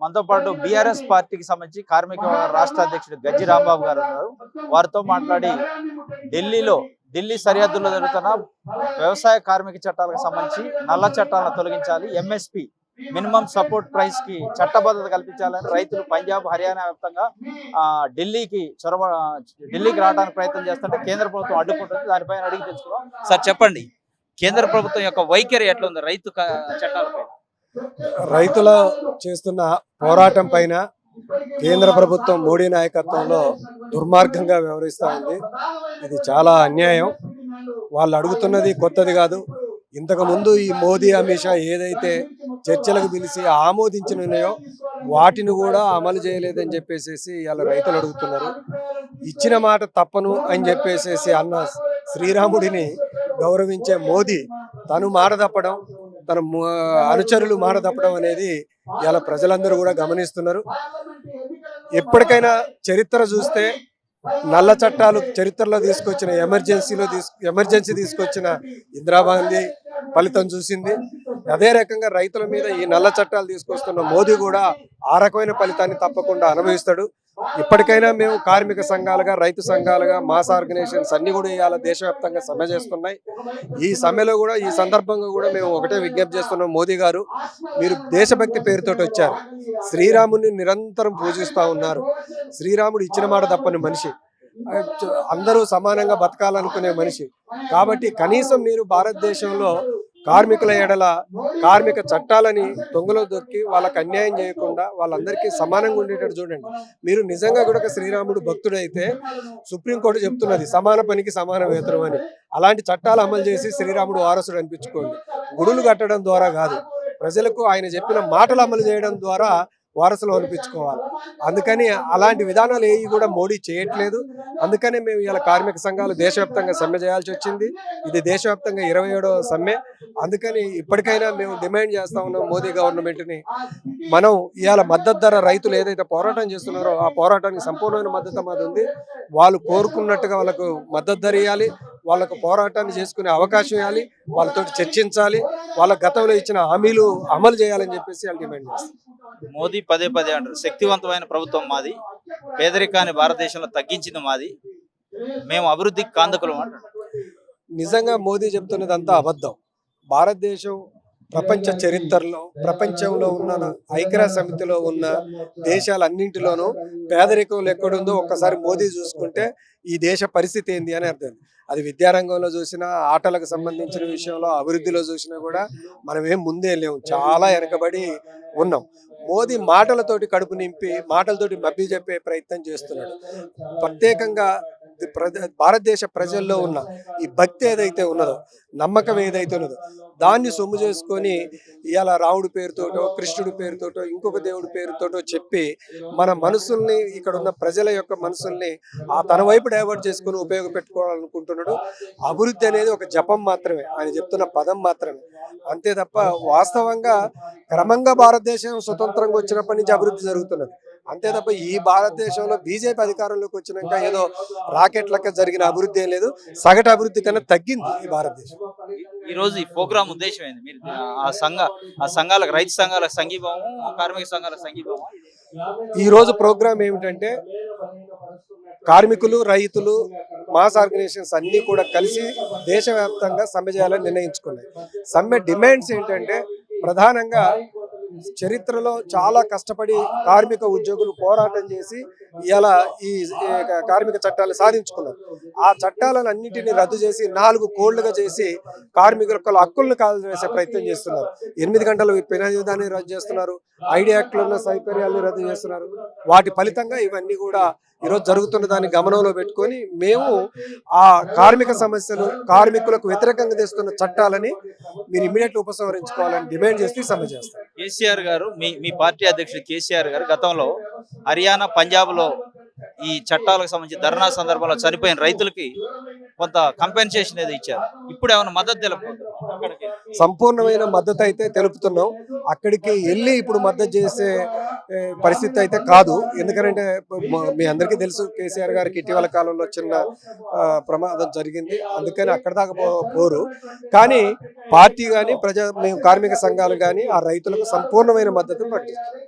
మనతో పాటు బీఆర్ఎస్ పార్టీకి సంబంధించి కార్మిక రాష్ట్ర అధ్యక్షుడు గజ్జి రాంబాబు గారు ఉన్నారు. వారితో మాట్లాడి ఢిల్లీ సరిహద్దుల్లో జరుగుతున్న వ్యవసాయ కార్మిక చట్టాలకు సంబంధించి నల్ల చట్టాలను తొలగించాలి, ఎంఎస్పి మినిమం సపోర్ట్ ప్రైస్ కి చట్టబద్ధత కల్పించాలని రైతులు పంజాబ్, హర్యానా వ్యాప్తంగా ఢిల్లీకి రావడానికి ప్రయత్నం చేస్తుంటే కేంద్ర ప్రభుత్వం అడ్డుకుంటుంది. దానిపైన అడిగి తెలుసుకున్నాం. సార్ చెప్పండి, కేంద్ర ప్రభుత్వం యొక్క వైఖరి ఎట్లా ఉంది రైతు చట్టాలపై? రైతుల చేస్తున్న పోరాటం పైన కేంద్ర ప్రభుత్వం మోడీ నాయకత్వంలో దుర్మార్గంగా వ్యవహరిస్తూ ఉంది. ఇది చాలా అన్యాయం. వాళ్ళు అడుగుతున్నది కొత్తది కాదు. ఇంతకు ముందు ఈ మోదీ, అమిత్ షా ఏదైతే చర్చలకు పిలిచి ఆమోదించినాయో వాటిని కూడా అమలు చేయలేదని చెప్పేసి ఇలా రైతులు అడుగుతున్నారు. ఇచ్చిన మాట తప్పను అని చెప్పేసి అన్న శ్రీరాముడిని గౌరవించే మోదీ తను మాట తప్పడం, తన అనుచరులు మాట తప్పడం అనేది ఇలా ప్రజలందరూ కూడా గమనిస్తున్నారు. ఎప్పటికైనా చరిత్ర చూస్తే నల్ల చట్టాలు చరిత్రలో తీసుకొచ్చిన ఎమర్జెన్సీ తీసుకొచ్చిన ఇందిరాగాంధీ ఫలితం చూసింది. అదే రకంగా రైతుల మీద ఈ నల్ల చట్టాలు తీసుకొస్తున్న మోదీ కూడా ఆ రకమైన ఫలితాన్ని తప్పకుండా అనుభవిస్తాడు. ఇప్పటికైనా మేము కార్మిక సంఘాలుగా, రైతు సంఘాలుగా, మాస్ ఆర్గనైజేషన్స్ అన్ని కూడా ఇవాళ దేశవ్యాప్తంగా సమ్మె చేస్తున్నాయి. ఈ సమ్మెలో కూడా, ఈ సందర్భంగా కూడా మేము ఒకటే విజ్ఞప్తి చేస్తున్నాం. మోదీ గారు, మీరు దేశభక్తి పేరుతో వచ్చారు, శ్రీరాముని నిరంతరం పూజిస్తూ ఉన్నారు. శ్రీరాముడు ఇచ్చిన మాట తప్పని మనిషి, అందరూ సమానంగా బతకాలనుకునే మనిషి. కాబట్టి కనీసం మీరు భారతదేశంలో కార్మికుల ఎడల కార్మిక చట్టాలని తొంగలో దొక్కి వాళ్ళకి అన్యాయం చేయకుండా వాళ్ళందరికీ సమానంగా ఉండేటట్టు చూడండి. మీరు నిజంగా కూడా శ్రీరాముడు భక్తుడైతే సుప్రీంకోర్టు చెప్తున్నది సమాన పనికి సమాన వేతనం అని. అలాంటి చట్టాలు అమలు చేసి శ్రీరాముడు వారసుడు అనిపించుకోండి. గుడులు కట్టడం ద్వారా కాదు, ప్రజలకు ఆయన చెప్పిన మాటలు అమలు చేయడం ద్వారా వారసులు అనిపించుకోవాలి. అందుకని అలాంటి విధానాలు ఏవి కూడా మోడీ చేయట్లేదు. అందుకనే మేము ఇలా కార్మిక సంఘాలు దేశవ్యాప్తంగా సమ్మె చేయాల్సి వచ్చింది. ఇది దేశవ్యాప్తంగా 27వ సమ్మె. అందుకని ఇప్పటికైనా మేము డిమాండ్ చేస్తా ఉన్నాం మోదీ గవర్నమెంట్ని. మనం ఇవాళ మద్దతు ధర రైతులు ఏదైతే పోరాటం చేస్తున్నారో ఆ పోరాటానికి సంపూర్ణమైన మద్దతు మాది ఉంది. వాళ్ళు కోరుకున్నట్టుగా వాళ్ళకు మద్దతు ధర ఇవ్వాలి, వాళ్ళకు పోరాటాన్ని చేసుకునే అవకాశం ఇవ్వాలి, వాళ్ళతో చర్చించాలి, వాళ్ళ గతంలో ఇచ్చిన హామీలు అమలు చేయాలని చెప్పేసి వాళ్ళు డిమాండ్ చేస్తారు. మోదీ పదే అంటారు, శక్తివంతమైన ప్రభుత్వం మాది, పేదరికాన్ని భారతదేశంలో తగ్గించింది మాది, మేము అభివృద్ధికి కాందకులం అంటారు. నిజంగా మోదీ చెప్తున్నదంతా అబద్ధం. భారతదేశం ప్రపంచ చరిత్రలో, ప్రపంచంలో ఉన్న ఐక్యరాజ్య సమితిలో ఉన్న దేశాలన్నింటిలోనూ పేదరికం ఎక్కడుందో ఒక్కసారి మోదీ చూసుకుంటే ఈ దేశ పరిస్థితి ఏంది అని అర్థం. అది విద్యారంగంలో చూసినా, ఆటలకు సంబంధించిన విషయంలో, అభివృద్ధిలో చూసినా కూడా మనం ఏం ముందే లేవు, చాలా వెనకబడి ఉన్నాం. మోదీ మాటలతోటి కడుపు నింపి, మాటలతోటి మభ్య చెప్పే ప్రయత్నం చేస్తున్నాడు. ప్రత్యేకంగా భారతదేశ ప్రజల్లో ఉన్న ఈ భక్తి ఏదైతే ఉన్నదో, నమ్మకం ఏదైతే ఉన్నదో దాన్ని సొమ్ము చేసుకొని ఇవాళ రాముడి పేరుతోటో, కృష్ణుడి పేరుతోటో, ఇంకొక దేవుడి పేరుతోటో చెప్పి మన మనసుల్ని, ఇక్కడ ఉన్న ప్రజల యొక్క మనసుల్ని తన వైపు డైవర్ట్ చేసుకుని ఉపయోగపెట్టుకోవాలనుకుంటున్నాడు. అభివృద్ధి అనేది ఒక జపం మాత్రమే, ఆయన చెప్తున్న పదం మాత్రమే, అంతే తప్ప వాస్తవంగా క్రమంగా భారతదేశం స్వతంత్రంగా వచ్చినప్పటి నుంచి అభివృద్ధి జరుగుతున్నది. అంతే తప్ప ఈ భారతదేశంలో బీజేపీ అధికారంలోకి వచ్చినాక ఏదో రాకెట్ లెక్క జరిగిన అభివృద్ధి ఏం లేదు. సగటు అభివృద్ధి కన్నా తగ్గింది ఈ భారతదేశం. ఈ రోజు ఈ ప్రోగ్రామ్ ఉద్దేశం ఏంది? మీరు ఆ సంఘాలకు, రైతు సంఘాలకు సంఘీభావం, కార్మిక సంఘాలకు సంఘీభావం. ఈ రోజు ప్రోగ్రామ్ ఏమిటంటే కార్మికులు, రైతులు, మాస్ ఆర్గనైజేషన్స్ అన్ని కూడా కలిసి దేశవ్యాప్తంగా సమ్మె చేయాలని నిర్ణయించుకున్నాయి. సమ్మె డిమాండ్స్ ఏంటంటే ప్రధానంగా చరిత్రలో చాలా కష్టపడి కార్మిక ఉద్యోగులు పోరాటం చేసి ఇలా ఈ కార్మిక చట్టాలు సాధించుకున్నారు. ఆ చట్టాలను అన్నింటినీ రద్దు చేసి 4 కోళ్లుగా చేసి కార్మికుల హక్కులను కాలు వేసే ప్రయత్నం చేస్తున్నారు. 8 గంటలు విధానాన్ని రద్దు చేస్తున్నారు, ఐడి యాక్ట్లో ఉన్న సౌకర్యాలను రద్దు చేస్తున్నారు. వాటి ఫలితంగా ఇవన్నీ కూడా ఈరోజు జరుగుతున్న దాన్ని గమనంలో పెట్టుకొని మేము ఆ కార్మిక సమస్యలు, కార్మికులకు వ్యతిరేకంగా తెస్తున్న చట్టాలని మీరు ఇమ్మీడియట్ ఉపసంహరించుకోవాలని డిమాండ్ చేస్తూ సమ్మె చేస్తారు. కేసీఆర్ గారు, మీ పార్టీ అధ్యక్షుడు కేసీఆర్ గారు గతంలో హర్యానా, పంజాబ్లో ఈ చట్టాలకు సంబంధించి ధర్నా సందర్భంలో చనిపోయిన రైతులకి కొంత కంపెన్సేషన్ ఏదో ఇచ్చారు. ఇప్పుడు ఏమైనా మద్దతు తెలుపుతున్నారు? సంపూర్ణమైన మద్దతు అయితే తెలుపుతున్నాం. అక్కడికి వెళ్ళి ఇప్పుడు మద్దతు చేసే పరిస్థితి అయితే కాదు. ఎందుకంటే మీ అందరికీ తెలుసు, కేసీఆర్ గారికి ఇటీవల కాలంలో చిన్న ప్రమాదం జరిగింది. అందుకని అక్కడ దాకా పోరు. కానీ పార్టీ కానీ మేము కార్మిక సంఘాలు కానీ ఆ రైతులకు సంపూర్ణమైన మద్దతు ప్రకటిస్తాం.